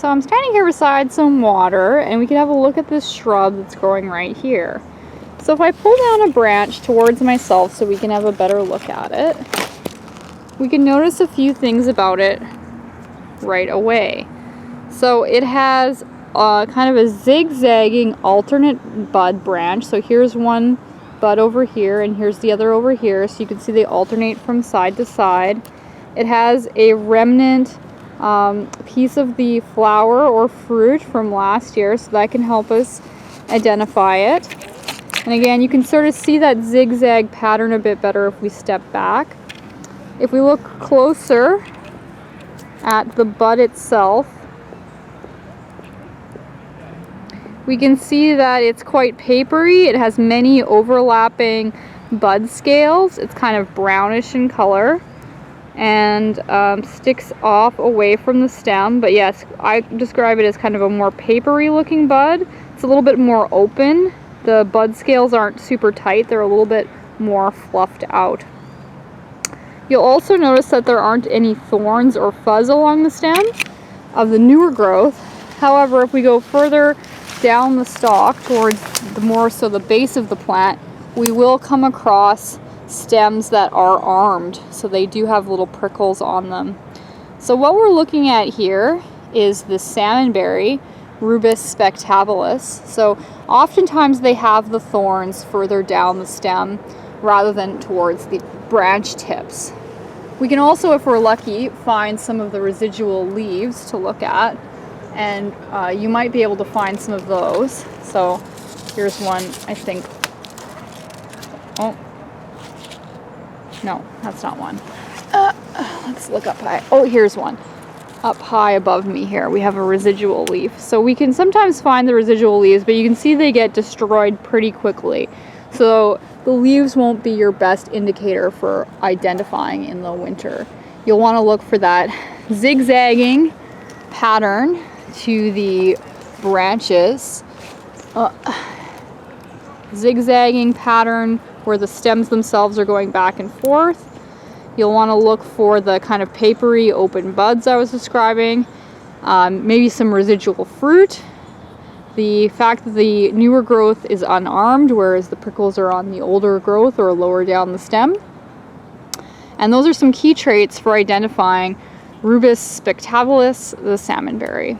So I'm standing here beside some water, and we can have a look at this shrub that's growing right here. So if I pull down a branch towards myself so we can have a better look at it, we can notice a few things about it right away. So it has kind of a zigzagging alternate bud branch. So here's one bud over here, and here's the other over here. So you can see they alternate from side to side. It has a remnant piece of the flower or fruit from last year, so that can help us identify it. And again, you can sort of see that zigzag pattern a bit better if we step back. If we look closer at the bud itself, we can see that it's quite papery. It has many overlapping bud scales. It's kind of brownish in color and sticks off away from the stem. But yes, I describe it as kind of a more papery looking bud. It's a little bit more open. The bud scales aren't super tight. They're a little bit more fluffed out. You'll also notice that there aren't any thorns or fuzz along the stem of the newer growth. However, if we go further down the stalk towards the base of the plant, we will come across stems that are armed, so they do have little prickles on them. So what we're looking at here is the salmonberry, Rubus spectabilis. So oftentimes they have the thorns further down the stem rather than towards the branch tips. We can also, if we're lucky, find some of the residual leaves to look at, and you might be able to find some of those. So here's one, I think. Oh, no, that's not one. Let's look up high. Oh, here's one. Up high above me here, we have a residual leaf. So we can sometimes find the residual leaves, but you can see they get destroyed pretty quickly. So the leaves won't be your best indicator for identifying in the winter. You'll want to look for that zigzagging pattern to the branches. Zigzagging pattern where the stems themselves are going back and forth. You'll want to look for the kind of papery open buds I was describing. Maybe some residual fruit. The fact that the newer growth is unarmed, whereas the prickles are on the older growth or lower down the stem. And those are some key traits for identifying Rubus spectabilis, the salmonberry.